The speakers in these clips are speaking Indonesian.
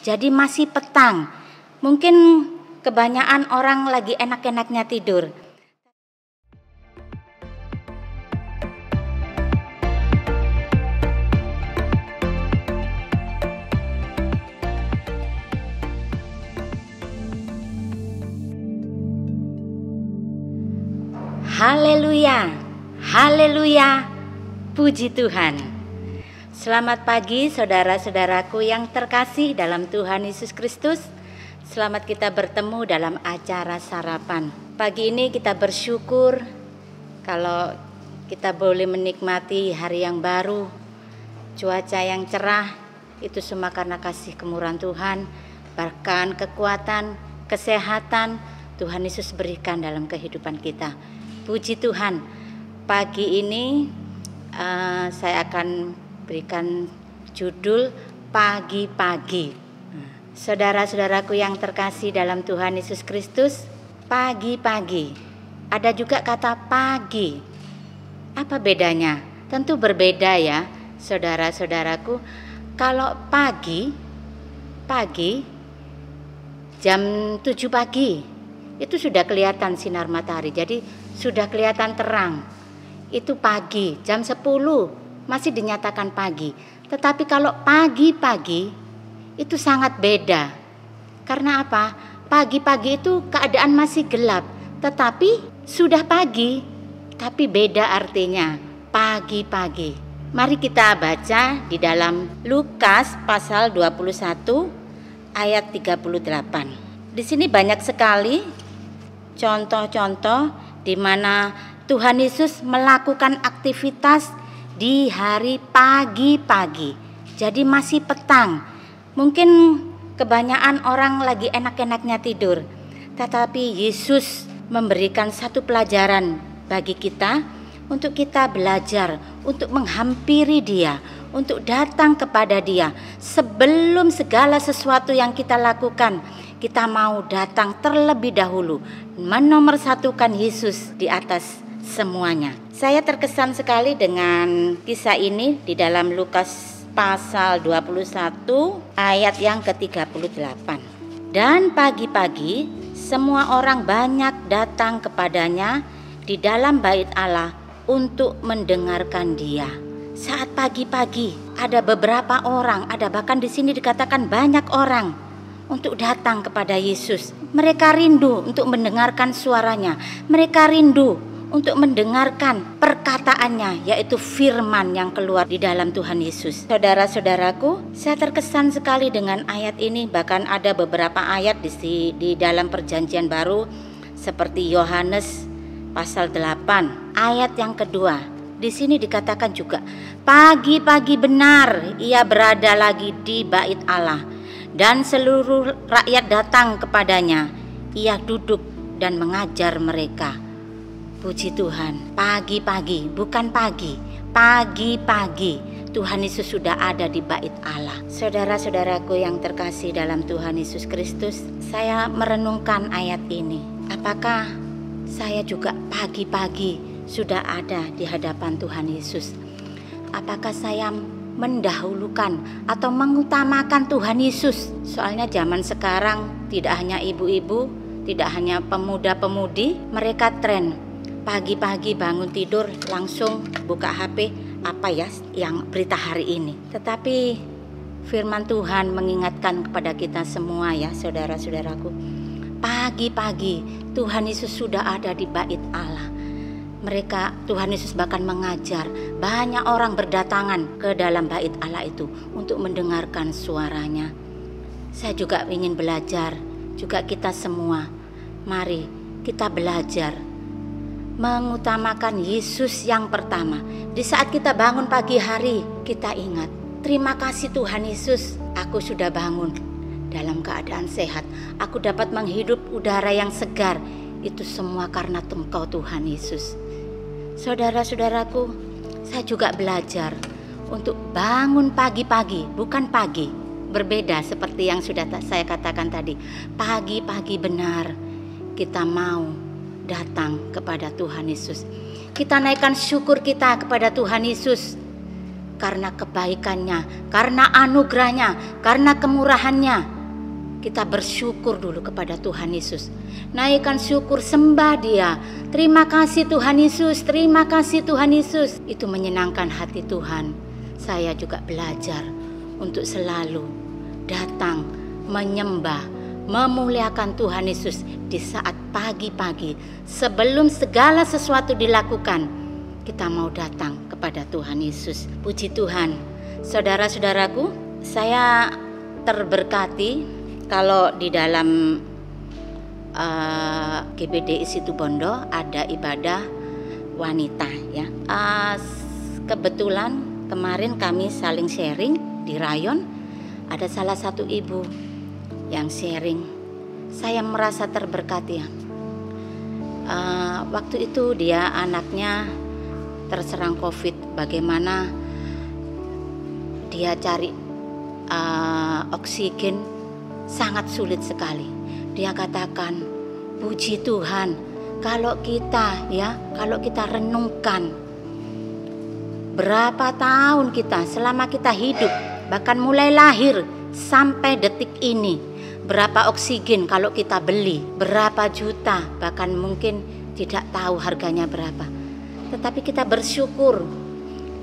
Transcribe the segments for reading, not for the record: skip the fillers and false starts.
Jadi masih petang. Mungkin kebanyakan orang lagi enak-enaknya tidur. Haleluya, haleluya, puji Tuhan. Selamat pagi saudara-saudaraku yang terkasih dalam Tuhan Yesus Kristus. Selamat kita bertemu dalam acara sarapan. Pagi ini kita bersyukur kalau kita boleh menikmati hari yang baru, cuaca yang cerah. Itu semua karena kasih kemurahan Tuhan, bahkan kekuatan, kesehatan Tuhan Yesus berikan dalam kehidupan kita. Puji Tuhan, pagi ini saya akan berikan judul pagi-pagi. Saudara-saudaraku yang terkasih dalam Tuhan Yesus Kristus, pagi-pagi. Ada juga kata pagi. Apa bedanya? Tentu berbeda ya, saudara-saudaraku. Kalau pagi jam 7 pagi itu sudah kelihatan sinar matahari, jadi sudah kelihatan terang. Itu pagi, jam 10 masih dinyatakan pagi. Tetapi kalau pagi-pagi itu sangat beda. Karena apa? Pagi-pagi itu keadaan masih gelap, tetapi sudah pagi, tapi beda artinya, pagi-pagi. Mari kita baca di dalam Lukas pasal 21 ayat 38. Di sini banyak sekali contoh-contoh di mana Tuhan Yesus melakukan aktivitas di hari pagi-pagi. Jadi masih petang. Mungkin kebanyakan orang lagi enak-enaknya tidur. Tetapi Yesus memberikan satu pelajaran bagi kita untuk kita belajar, untuk menghampiri Dia, untuk datang kepada Dia. Sebelum segala sesuatu yang kita lakukan, kita mau datang terlebih dahulu, menomorsatukan Yesus di atas semuanya. Saya terkesan sekali dengan kisah ini di dalam Lukas pasal 21 ayat yang ke-38. Dan pagi-pagi semua orang banyak datang kepadanya di dalam bait Allah untuk mendengarkan Dia. Saat pagi-pagi ada beberapa orang, ada bahkan di sini dikatakan banyak orang untuk datang kepada Yesus. Mereka rindu untuk mendengarkan suaranya. Mereka rindu untuk mendengarkan perkataannya, yaitu firman yang keluar di dalam Tuhan Yesus. Saudara-saudaraku, saya terkesan sekali dengan ayat ini. Bahkan ada beberapa ayat di dalam Perjanjian Baru, seperti Yohanes pasal 8 ayat yang kedua. Di sini dikatakan juga, pagi-pagi benar ia berada lagi di bait Allah, dan seluruh rakyat datang kepadanya. Ia duduk dan mengajar mereka. Puji Tuhan, pagi-pagi, bukan pagi, pagi-pagi Tuhan Yesus sudah ada di bait Allah. Saudara-saudaraku yang terkasih dalam Tuhan Yesus Kristus, saya merenungkan ayat ini. Apakah saya juga pagi-pagi sudah ada di hadapan Tuhan Yesus? Apakah saya mendahulukan atau mengutamakan Tuhan Yesus? Soalnya zaman sekarang tidak hanya ibu-ibu, tidak hanya pemuda-pemudi, mereka tren pagi-pagi bangun tidur langsung buka HP, apa ya yang berita hari ini. Tetapi firman Tuhan mengingatkan kepada kita semua ya saudara-saudaraku, pagi-pagi Tuhan Yesus sudah ada di bait Allah. Tuhan Yesus bahkan mengajar. Banyak orang berdatangan ke dalam bait Allah itu untuk mendengarkan suaranya. Saya juga ingin belajar, juga kita semua. Mari kita belajar mengutamakan Yesus yang pertama. Di saat kita bangun pagi hari, kita ingat, terima kasih Tuhan Yesus, aku sudah bangun dalam keadaan sehat. Aku dapat menghirup udara yang segar. Itu semua karena Engkau Tuhan Yesus. Saudara-saudaraku, saya juga belajar untuk bangun pagi-pagi, bukan pagi. Berbeda seperti yang sudah saya katakan tadi. Pagi-pagi benar kita mau datang kepada Tuhan Yesus. Kita naikkan syukur kita kepada Tuhan Yesus karena kebaikannya, karena anugerahnya, karena kemurahannya. kita bersyukur dulu kepada Tuhan Yesus. Naikkan syukur, sembah Dia. Terima kasih Tuhan Yesus, terima kasih Tuhan Yesus. Itu menyenangkan hati Tuhan. Saya juga belajar untuk selalu datang menyembah, memuliakan Tuhan Yesus di saat pagi-pagi. Sebelum segala sesuatu dilakukan, kita mau datang kepada Tuhan Yesus. Puji Tuhan. Saudara-saudaraku, saya terberkati kalau di dalam GBDI Situbondo ada ibadah wanita ya. Kebetulan kemarin kami saling sharing di rayon, ada salah satu ibu yang sharing. Saya merasa terberkati ya. Waktu itu dia anaknya terserang COVID, bagaimana dia cari oksigen sangat sulit sekali. Dia katakan, puji Tuhan, kalau kita renungkan berapa tahun kita selama kita hidup, bahkan mulai lahir sampai detik ini, berapa oksigen kalau kita beli, berapa juta, bahkan mungkin tidak tahu harganya berapa. Tetapi kita bersyukur,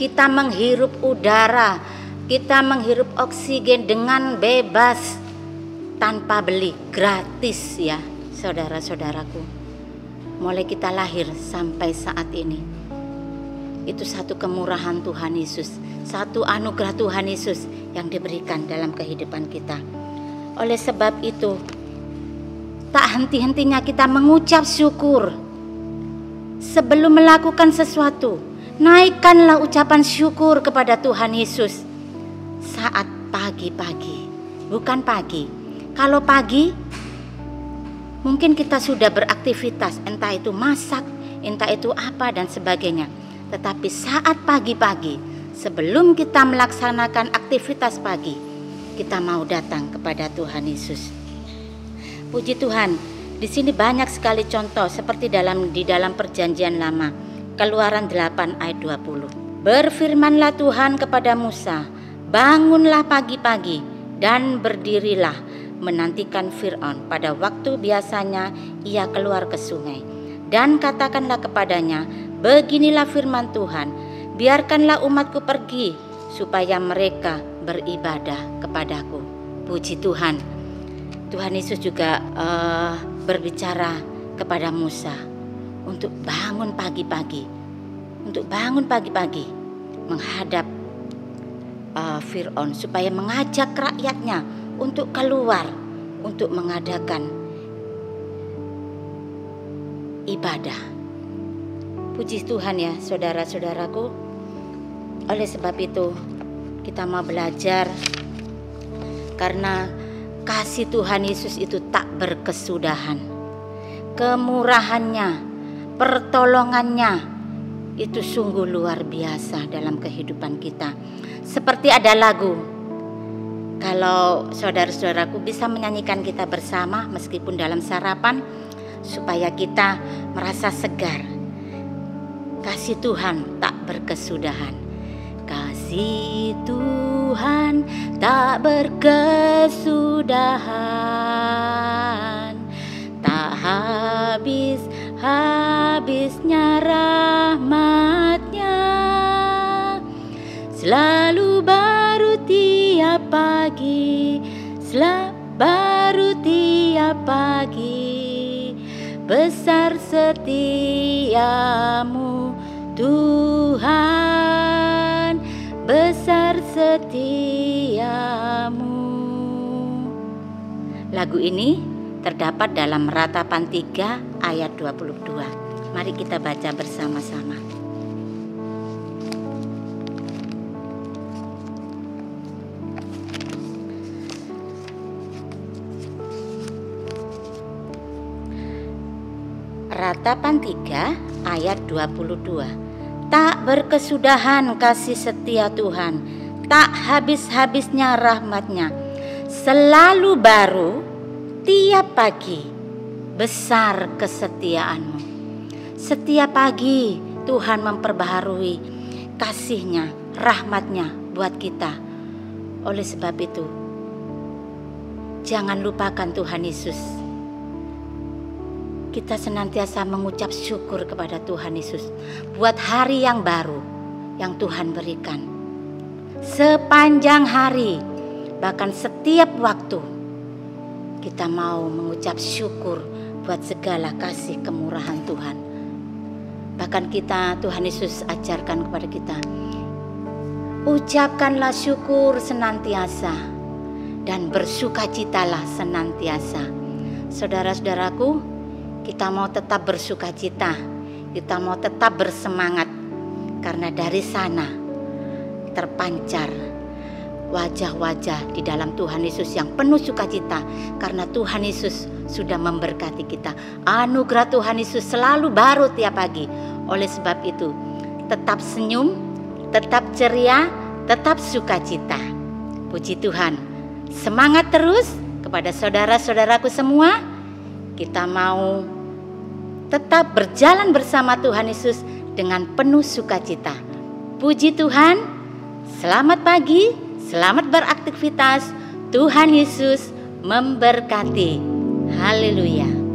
kita menghirup udara, kita menghirup oksigen dengan bebas, tanpa beli, gratis ya saudara-saudaraku. Mulai kita lahir sampai saat ini, itu satu kemurahan Tuhan Yesus, satu anugerah Tuhan Yesus yang diberikan dalam kehidupan kita. Oleh sebab itu, tak henti-hentinya kita mengucap syukur. Sebelum melakukan sesuatu, naikkanlah ucapan syukur kepada Tuhan Yesus saat pagi-pagi, bukan pagi. Kalau pagi, mungkin kita sudah beraktivitas, entah itu masak, entah itu apa dan sebagainya. Tetapi saat pagi-pagi, sebelum kita melaksanakan aktivitas pagi, kita mau datang kepada Tuhan Yesus. Puji Tuhan, di sini banyak sekali contoh seperti di dalam Perjanjian Lama, Keluaran 8 ayat 20. Berfirmanlah Tuhan kepada Musa, bangunlah pagi-pagi dan berdirilah menantikan Fir'aun pada waktu biasanya ia keluar ke sungai. Dan katakanlah kepadanya, beginilah firman Tuhan, biarkanlah umatku pergi supaya mereka beribadah kepadaku. Puji Tuhan. Tuhan Yesus juga berbicara kepada Musa untuk bangun pagi-pagi, menghadap Fir'aun supaya mengajak rakyatnya untuk keluar, untuk mengadakan ibadah. Puji Tuhan ya saudara-saudaraku. Oleh sebab itu kita mau belajar, karena kasih Tuhan Yesus itu tak berkesudahan. Kemurahannya, pertolongannya itu sungguh luar biasa dalam kehidupan kita. Seperti ada lagu, kalau saudara-saudaraku bisa menyanyikan kita bersama meskipun dalam sarapan, supaya kita merasa segar. Kasih Tuhan tak berkesudahan. Kasih Tuhan tak berkesudahan, tak habis-habisnya rahmat-Nya, selalu baru tiap pagi, besar setiamu Tuhan, besar setiamu. Lagu ini terdapat dalam Ratapan 3 ayat 22. Mari kita baca bersama-sama. Ratapan 3 ayat 22. Tak berkesudahan kasih setia Tuhan, tak habis-habisnya rahmat-Nya, selalu baru tiap pagi, besar kesetiaan-Mu. Setiap pagi Tuhan memperbaharui kasih-Nya, rahmat-Nya buat kita. Oleh sebab itu, Jangan lupakan Tuhan Yesus. Kita senantiasa mengucap syukur kepada Tuhan Yesus buat hari yang baru yang Tuhan berikan. Sepanjang hari, bahkan setiap waktu, kita mau mengucap syukur buat segala kasih kemurahan Tuhan. Bahkan Tuhan Yesus ajarkan kepada kita, ucapkanlah syukur senantiasa dan bersukacitalah senantiasa. Saudara-saudaraku, kita mau tetap bersukacita, kita mau tetap bersemangat, karena dari sana terpancar wajah-wajah di dalam Tuhan Yesus yang penuh sukacita, karena Tuhan Yesus sudah memberkati kita. Anugerah Tuhan Yesus selalu baru tiap pagi. Oleh sebab itu, tetap senyum, tetap ceria, tetap sukacita. Puji Tuhan. Semangat terus kepada saudara-saudaraku semua. Kita mau tetap berjalan bersama Tuhan Yesus dengan penuh sukacita. Puji Tuhan. Selamat pagi, selamat beraktivitas. Tuhan Yesus memberkati. Haleluya.